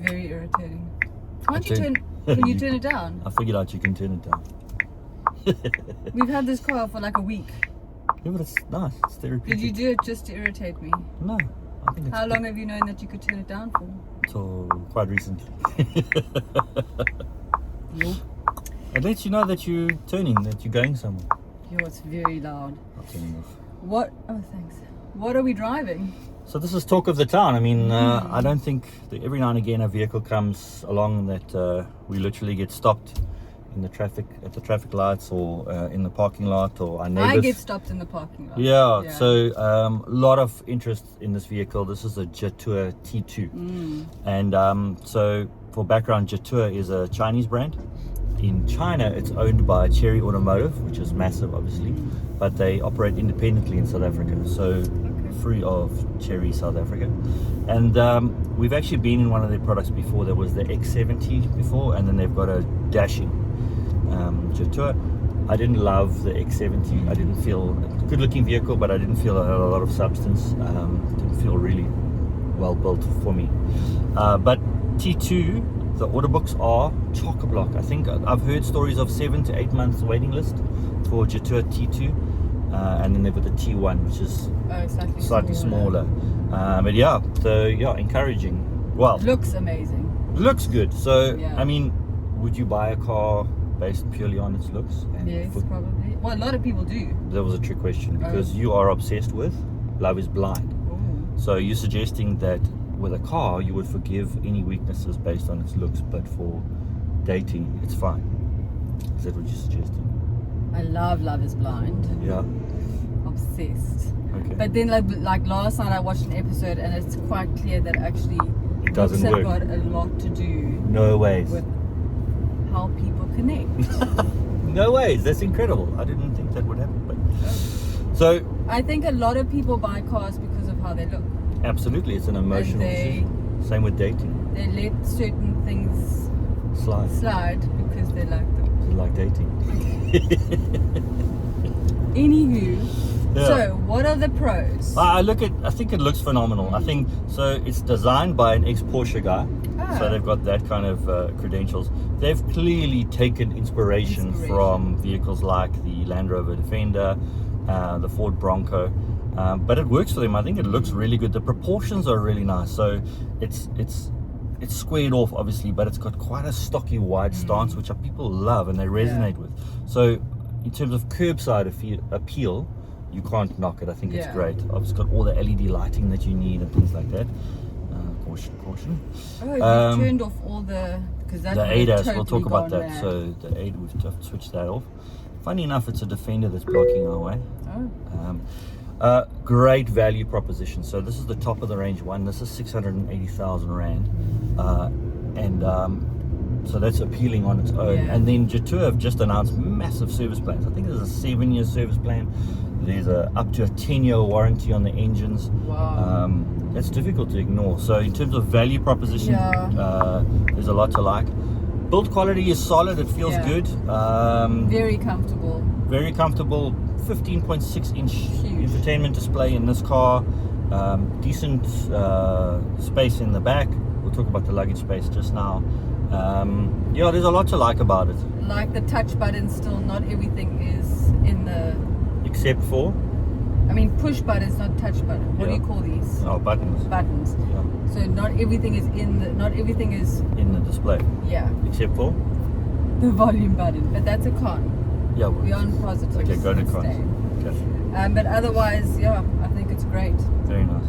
very irritating. Can you turn it down? I figured out you can turn it down. We've had this car for like a week. Yeah, but it's nice. It's therapeutic. Did you do it just to irritate me? No, I think it's How long have you known that you could turn it down for? Till quite recently. Yo. It lets you know that you're turning, that you're going somewhere. Yo, it's very loud. I'll turn it off. What? Oh, thanks. What are we driving? So this is talk of the town. I mean, I don't think that every now and again a vehicle comes along that we literally get stopped in the traffic, at the traffic lights, or in the parking lot, or our neighbors. I get stopped in the parking lot. Yeah. So a lot of interest in this vehicle. This is a Jetour T2. And so for background, Jetour is a Chinese brand. In China, it's owned by Chery Automotive, which is massive, obviously, but they operate independently in South Africa, so free of Chery South Africa. And we've actually been in one of their products before. There was the X70 before, and then they've got a dashing Jetour. I didn't love the X70. I didn't feel a good-looking vehicle, but I didn't feel it had a lot of substance. Didn't feel really well built for me. But T2. The order books are chock-a-block. I think I've heard stories of 7 to 8 months waiting list for Jetour T2, and then they've got the T1, which is slightly smaller. But yeah, so yeah, encouraging. Well, looks amazing. Looks good. So yeah. I mean, would you buy a car based purely on its looks? And yes, probably. Well, a lot of people do. That was a trick question, because you are obsessed with Love is Blind. Ooh. So you're suggesting that with a car you would forgive any weaknesses based on its looks, but for dating it's fine. Is that what you're suggesting? I love Love is Blind. Yeah. Obsessed. Okay. But then like last night I watched an episode, and it's quite clear that actually it doesn't looks work. have got a lot to do No ways. with how people connect. No ways. That's incredible. I didn't think that would happen, but so I think a lot of people buy cars because of how they look. absolutely, it's an emotional decision. Same with dating. They let certain things Slide. because they like them. You like dating. Anywho, Yeah. so what are the pros? I think it looks phenomenal. I think so. It's designed by an ex-Porsche guy, so they've got that kind of credentials. They've clearly taken inspiration from vehicles like the Land Rover Defender, the Ford Bronco, but it works for them. I think it looks really good. The proportions are really nice. So it's squared off, obviously, but it's got quite a stocky wide stance, which people love and they resonate with. So in terms of curbside appeal, you can't knock it. I think it's great. It's got all the LED lighting that you need and things like that. Caution. Oh, you turned off all the... The ADAS, we'll talk about that. Mad. So the ADAS, we've to switch that off. Funny enough, it's a Defender that's blocking our way. Great value proposition. So this is the top of the range one. This is 680,000 Rand. So that's appealing on its own. Yeah. And then Jetour have just announced massive service plans. I think there's a 7-year service plan. There's up to a 10-year warranty on the engines. Wow. That's difficult to ignore. So in terms of value proposition, there's a lot to like. Build quality is solid. It feels good. Very comfortable. Very comfortable. 15.6-inch infotainment display in this car. Decent space in the back. We'll talk about the luggage space just now. Yeah, there's a lot to like about it. Like the touch button, still not everything is in the... Except for? I mean, push buttons, not touch button. What do you call these? Oh, buttons. Buttons. Yeah. So not everything is in the display. Yeah. Except for? The volume button. But that's a con. Yeah. We're on positives. Okay, go to cons. Okay. But otherwise, yeah, I think it's great. Very nice.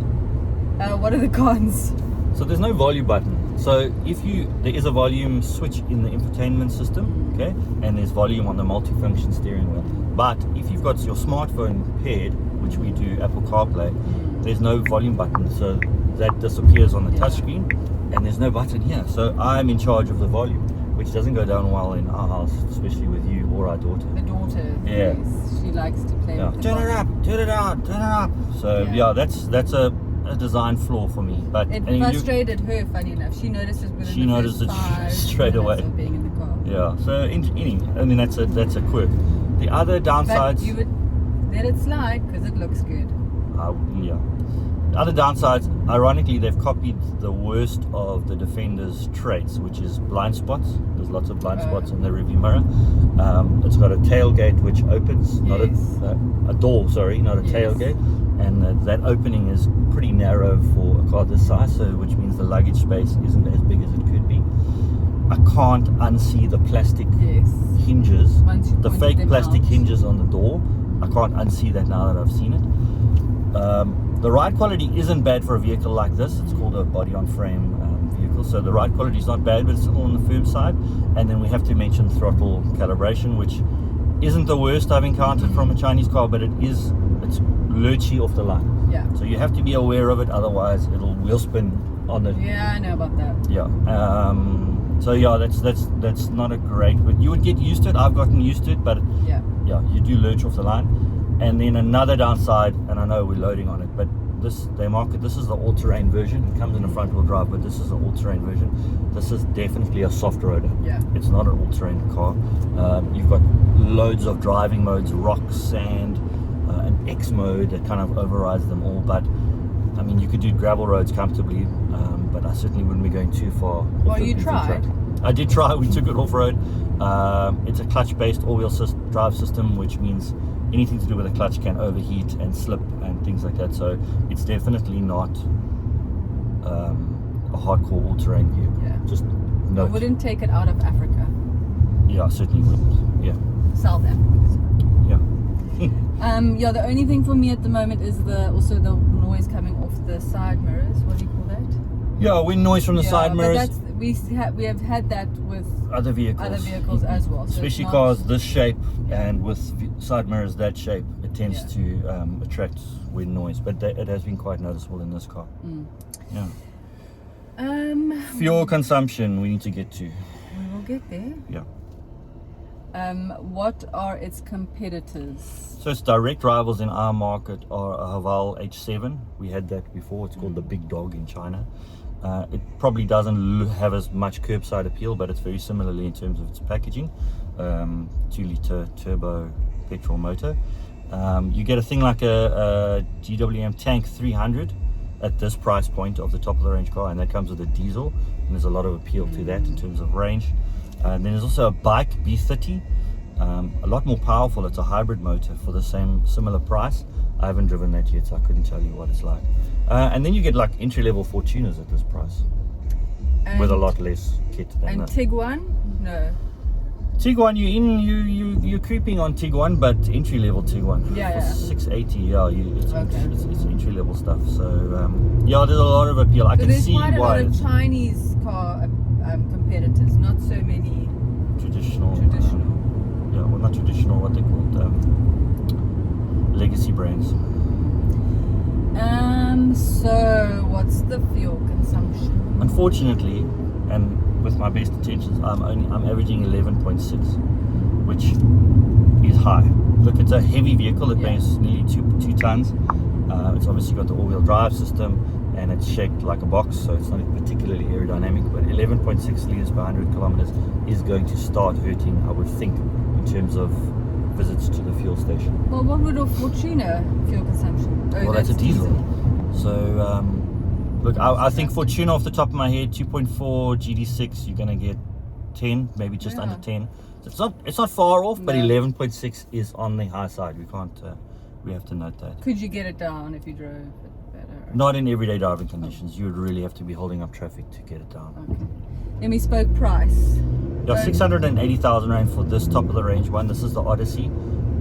What are the cons? So there's no volume button. So there is a volume switch in the infotainment system, okay, and there's volume on the multifunction steering wheel. But if you've got your smartphone paired, which we do, Apple CarPlay, there's no volume button, so that disappears on the touchscreen, and there's no button here. So I'm in charge of the volume, which doesn't go down well in our house, especially with you or our daughter. The daughter, yeah, yes, she likes to play with the turn it up, turn it out, turn it up. So yeah, that's a design flaw for me, but it frustrated her. Funny enough, she noticed it within the first 5 straight away of being in the car. Yeah, so I mean that's a quirk. The other downsides. But you would let it slide because it looks good. Yeah. other downsides, ironically, they've copied the worst of the Defender's traits, which is blind spots. There's lots of blind spots in the rearview mirror. It's got a tailgate which opens, not a door, sorry, not a tailgate. And that opening is pretty narrow for a car this size, so which means the luggage space isn't as big as it could be. I can't unsee the plastic hinges, the fake plastic hinges on the door. I can't unsee that now that I've seen it. The ride quality isn't bad for a vehicle like this. It's called a body-on-frame vehicle, so the ride quality is not bad, but it's still on the firm side. And then we have to mention throttle calibration, which isn't the worst I've encountered from a Chinese car, but it's lurchy off the line. Yeah. So you have to be aware of it, otherwise it'll wheel spin on the. Yeah, I know about that. Yeah. So yeah, that's not a great. But you would get used to it. I've gotten used to it, but yeah, you do lurch off the line. And then another downside, and I know we're loading on it, but this is the all-terrain version. It comes in a front-wheel drive, but this is an all-terrain version. This is definitely a soft roader. Yeah. It's not an all-terrain car. You've got loads of driving modes: rock, sand, an X mode that kind of overrides them all. But I mean, you could do gravel roads comfortably, but I certainly wouldn't be going too far. Well, you tried. I did try. We took it off-road. It's a clutch-based all-wheel drive system, which means anything to do with a clutch can overheat and slip and things like that. So it's definitely not a hardcore all-terrain vehicle. Yeah. Just no. I wouldn't take it out of Africa. Yeah, I certainly wouldn't. Yeah. South Africa. Yeah. Yeah. The only thing for me at the moment is also the noise coming off the side mirrors. What do you call that? Yeah, wind noise from the side mirrors. But we have had that with other vehicles as well. So especially cars this shape and with side mirrors that shape, it tends to attract wind noise. But it has been quite noticeable in this car. Yeah. Fuel consumption we need to get to. We will get there. Yeah. What are its competitors? So its direct rivals in our market are a Haval H7. We had that before. It's called the big dog in China. It probably doesn't have as much curbside appeal, but it's very similarly in terms of its packaging. 2-liter turbo petrol motor. You get a thing like a GWM Tank 300 at this price point of the top of the range car, and that comes with a diesel, and there's a lot of appeal to that in terms of range. And then there's also a bike B30, a lot more powerful. It's a hybrid motor for the similar price. I haven't driven that yet, so I couldn't tell you what it's like. And then you get like entry-level Fortuners at this price, with a lot less kit than that. And Tiguan? No. Tiguan, you're creeping on Tiguan, but entry-level Tiguan. Yeah. 680. Yeah, it's entry-level stuff. So yeah, there's a lot of appeal. I can see why. There's quite a lot of Chinese car competitors, not so many traditional. Yeah, well, not traditional. What they called legacy brands. So what's the fuel consumption? Unfortunately, and with my best intentions, I'm averaging 11.6, which is high. Look, it's a heavy vehicle. It weighs nearly two tons. It's obviously got the all-wheel drive system, and it's shaped like a box, so it's not particularly aerodynamic. But 11.6 liters per 100 kilometers is going to start hurting, I would think, in terms of visits to the fuel station. Well, what would a Fortuner fuel consumption? Well, that's a diesel. So, look, I think Fortuner off the top of my head, 2.4 GD6, you're going to get 10, maybe just under 10. So it's not far off, but 11.6 is on the high side. We have to note that. Could you get it down if you drove it better? Not in everyday driving conditions. You would really have to be holding up traffic to get it down. Okay. Then we spoke price. Yeah, 680,000 rand for this top of the range one. This is the Odyssey.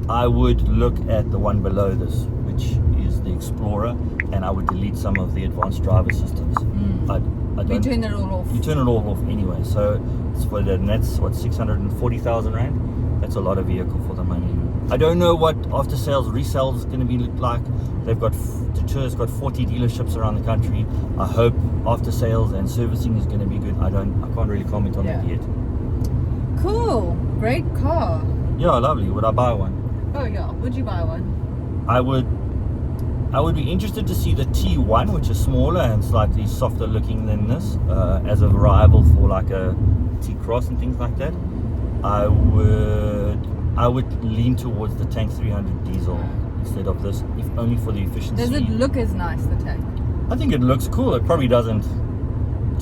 I would look at the one below this, which is the Explorer, and I would delete some of the advanced driver systems. You turn it all off. You turn it all off anyway. So it's for that, and that's what, 640,000 rand. That's a lot of vehicle for the money. I don't know what after sales resales is going to be like. Jetour's got 40 dealerships around the country. I hope after sales and servicing is going to be good. I can't really comment on that yet. Cool, great car. Yeah, lovely. Would I buy one? Oh yeah, would you buy one? I would be interested to see the T1, which is smaller and slightly softer looking than this, as a rival for like a T-Cross and things like that. I would lean towards the Tank 300 diesel instead of this, if only for the efficiency. Does it look as nice, the Tank? I think it looks cool. It probably doesn't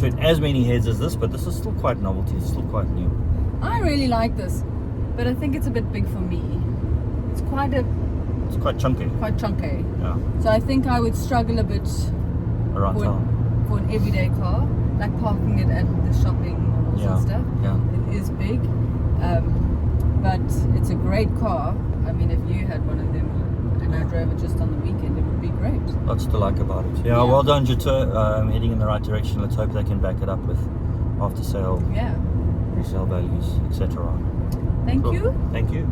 fit as many heads as this, but this is still quite novelty. It's still quite new. I really like this, but I think it's a bit big for me. It's quite chunky. Quite chunky. Yeah. So I think I would struggle a bit Around town. for an everyday car, like parking it at the shopping malls and stuff. Yeah. It is big, but it's a great car. I mean, if you had one of them and I drove it just on the weekend, it would be great. Lots to like about it. Yeah, well done, Jetour. Heading in the right direction. Let's hope they can back it up with after sale, resale values, etc. Thank you. Thank you.